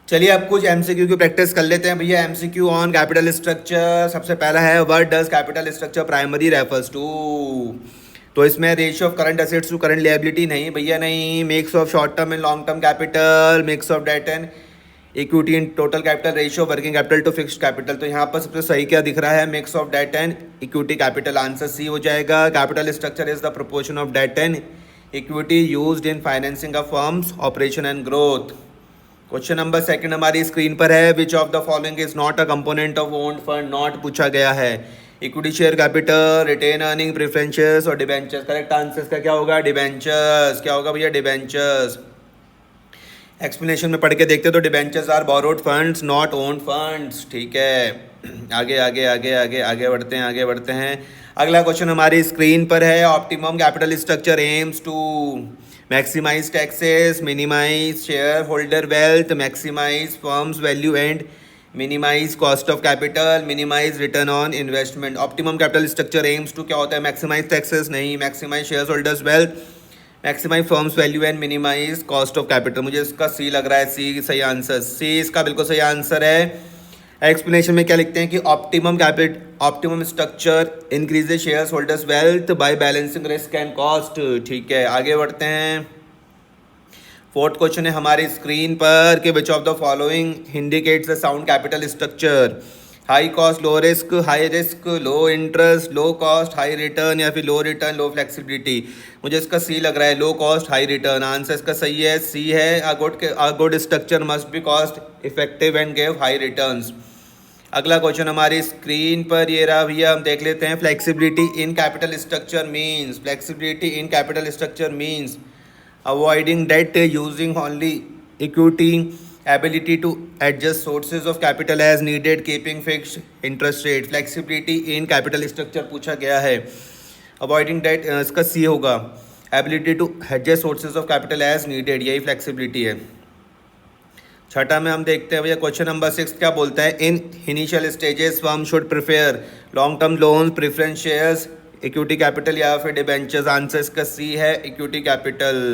चलिए अब कुछ एमसीक्यू की प्रैक्टिस कर लेते हैं भैया। MCQ on capital structure. सबसे पहला है, what does capital structure primary refers to. तो इसमें ratio of current assets to current liability नहीं भैया, नहीं। Mix of short term and long term capital, mix of debt and equity in total capital, ratio working capital to fixed capital. तो यहाँ पर सबसे सही क्या दिख रहा है, mix of debt and equity capital. Answer C हो जाएगा। Capital structure is the proportion of debt and equity used in financing of firms operation and growth. Question number second हमारी स्क्रीन पर है, which of the following is not a component of owned fund. Not पूछा गया है। Equity share capital, retain earning, preferences और debentures. Correct answer का क्या होगा, डिबेंचर्स। क्या होगा भैया, डिबेंचर्स। एक्सप्लेनेशन में पढ़ के देखते तो debentures are borrowed funds not owned funds. ठीक है, आगे आगे आगे आगे आगे बढ़ते हैं, आगे बढ़ते हैं। अगला क्वेश्चन हमारी स्क्रीन पर है, optimum capital structure aims to maximize taxes, minimize shareholder wealth, maximize firms value and minimize cost of capital, minimize return on investment. Optimum capital structure aims to क्या होता है, मैक्सिमाइज टैक्सेस नहीं, maximize shareholders wealth, maximize firms value and minimize cost of capital. मुझे इसका सी लग रहा है, सी सही आंसर। सी इसका बिल्कुल सही आंसर है। एक्सप्लेनेशन में क्या लिखते हैं कि optimum structure increases shares holders wealth by balancing risk and cost. ठीक है, आगे बढ़ते हैं। फोर्थ क्वेश्चन है हमारी स्क्रीन पर कि विच of the following indicates the sound capital structure. High cost low risk, high risk low interest, low cost high return, या फिर लो रिटर्न लो फ्लेक्सिबिलिटी। मुझे इसका सी लग रहा है, low cost high return. Answer इसका सही है, सी है। A good structure must be cost effective and give high returns. अगला क्वेश्चन हमारी स्क्रीन पर ये रहा भैया, हम देख लेते हैं। Flexibility in capital structure means, flexibility in capital structure means avoiding debt using only equity, ability to adjust sources of capital as needed, keeping fixed interest rate। flexibility in capital structure पूछा गया है। avoiding debt इसका सी होगा। ability to adjust sources of capital as needed, यही flexibility है। छठा में हम देखते हैं भैया, क्वेश्चन नंबर 6 क्या बोलता है, in initial stages firm should prefer long term loan, preference shares, equity capital या फिर डिबेंचर्स। आंसर इसका सी है, equity capital.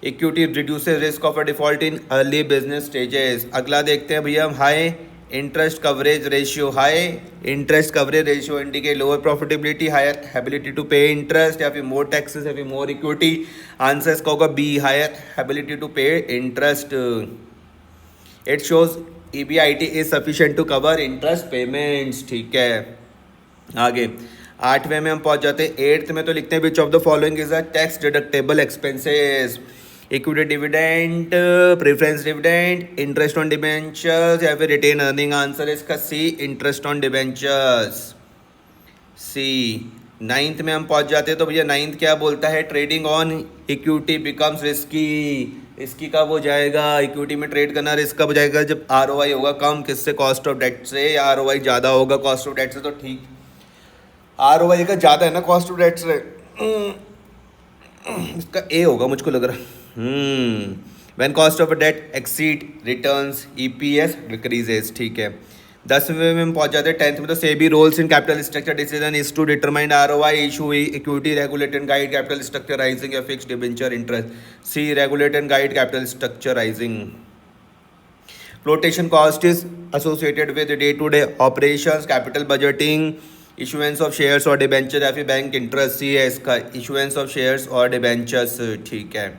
Equity reduces risk of a default in early business stages. अगला देखते हैं भैया, high interest coverage ratio. High interest coverage ratio indicate lower profitability, higher ability to pay interest, या फिर मोर taxes, या फिर मोर इक्विटी। आंसर इसका होगा B, higher ability to pay interest. It shows EBIT is sufficient to cover interest payments. ठीक है, आगे 8वें में हम पहुंच जाते हैं। 8th में तो लिखते हैं, which of the following is a tax deductible expenses. Equity dividend, preference dividend, interest on debentures, या फिर रिटेन अर्निंग। आंसर है इसका c, interest on debentures, c. 9th में हम पहुंच जाते हैं तो भैया 9th क्या बोलता है, trading on equity becomes risky. इसकी कब हो जाएगा, इक्विटी में ट्रेड करना रिस्क कब हो जाएगा, जब ROI होगा कम, किससे, कॉस्ट ऑफ डेट से, या ROI ज़्यादा होगा कॉस्ट ऑफ डेट से। तो ठीक, ROI का ज़्यादा है ना कॉस्ट ऑफ डेट से, इसका ए होगा मुझको लग रहा है। When cost of debt exceed returns, EPS decreases. ठीक है, 10वें में हम पहुंच जाते हैं। 10th में तो SEBI roles in capital structure decision is to determine ROI, issue equity, regulate and guide capital structurising या fixed debenture interest. C, regulate and guide capital structurising. Flotation cost is associated with day to day operations, capital budgeting, issuance of shares और debenture, या फिर bank interest. C है इसका, issuance of shares और debentures. ठीक है,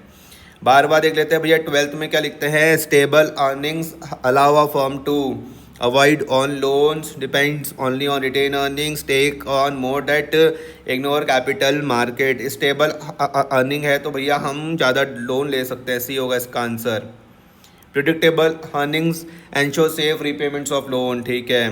बार बार देख लेते हैं भैया। 12th में क्या लिखते हैं, stable earnings allow a firm to avoid on loans, depends only on retain earnings, take on more debt, ignore capital market. Stable earning है तो भैया हम ज़्यादा लोन ले सकते हैं, सी होगा इसका answer. Predictable earnings ensure safe repayments of loan. ठीक है,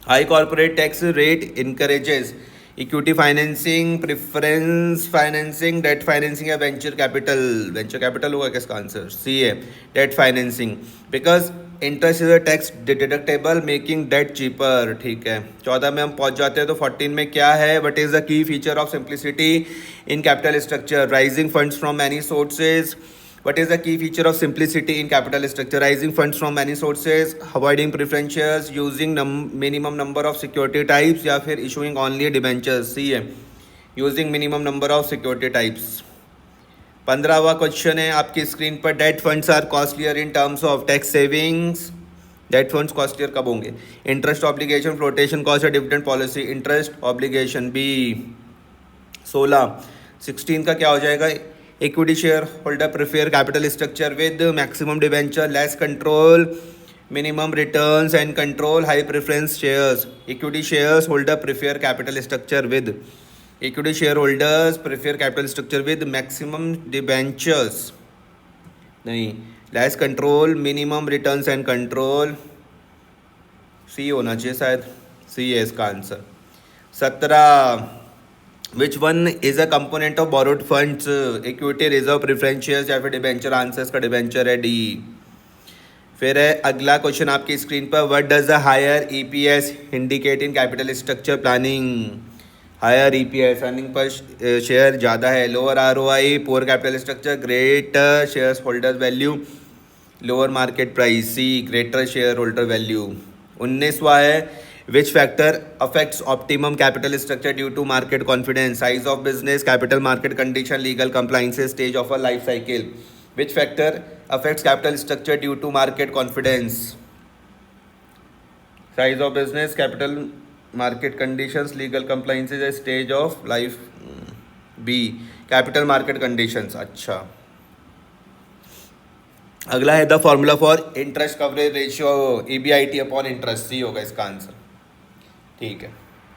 high corporate tax rate encourages equity financing, preference financing, debt financing या वेंचर कैपिटल। वेंचर कैपिटल होगा किसका आंसर, सी है, debt financing. Because interest is a tax deductible making debt cheaper. ठीक है, 14 में हम पहुंच जाते हैं तो 14 में क्या है, what is the key feature of simplicity in capital structure, rising funds from many sources. What is the key feature of simplicity in capital structure? Raising funds from many sources, avoiding preferences, using minimum number of security types, या फिर issuing only debentures। सी है, using minimum number of security types। 15वां question है आपकी screen पर, debt funds are costlier in terms of tax savings. Debt funds costlier कब होंगे? Interest obligation, flotation cost या dividend policy? Interest obligation b. 16 का क्या हो जाएगा? Equity share holder prefer capital structure with maximum debenture, less control, minimum returns and control, high preference shares. Equity shares holder prefer capital structure with, equity share holders prefer capital structure with maximum debentures नहीं, less control, minimum returns and control. C होना चाहिए शायद, C है इसका answer. 17, which one is a component of borrowed funds? Equity, reserve, preference shares या फिर debenture? Answer इसका debenture है, डी। फिर है अगला क्वेश्चन आपकी स्क्रीन पर, what does a higher EPS indicate in capital structure planning? Higher EPS earning per share ज़्यादा है, lower ROI, poor capital structure, greater share holder value, lower market price. C, greater share holder value. 19वां है, which factor affects optimum capital structure due to market confidence? Size of business, capital market condition, legal compliances, stage of a life cycle. Which factor affects capital structure due to market confidence? Size of business, capital market conditions, legal compliances, stage of life. B, capital market conditions. अच्छा, अगला है the formula for interest coverage ratio, EBIT upon interest. सी होगा इसका answer, ठीक है।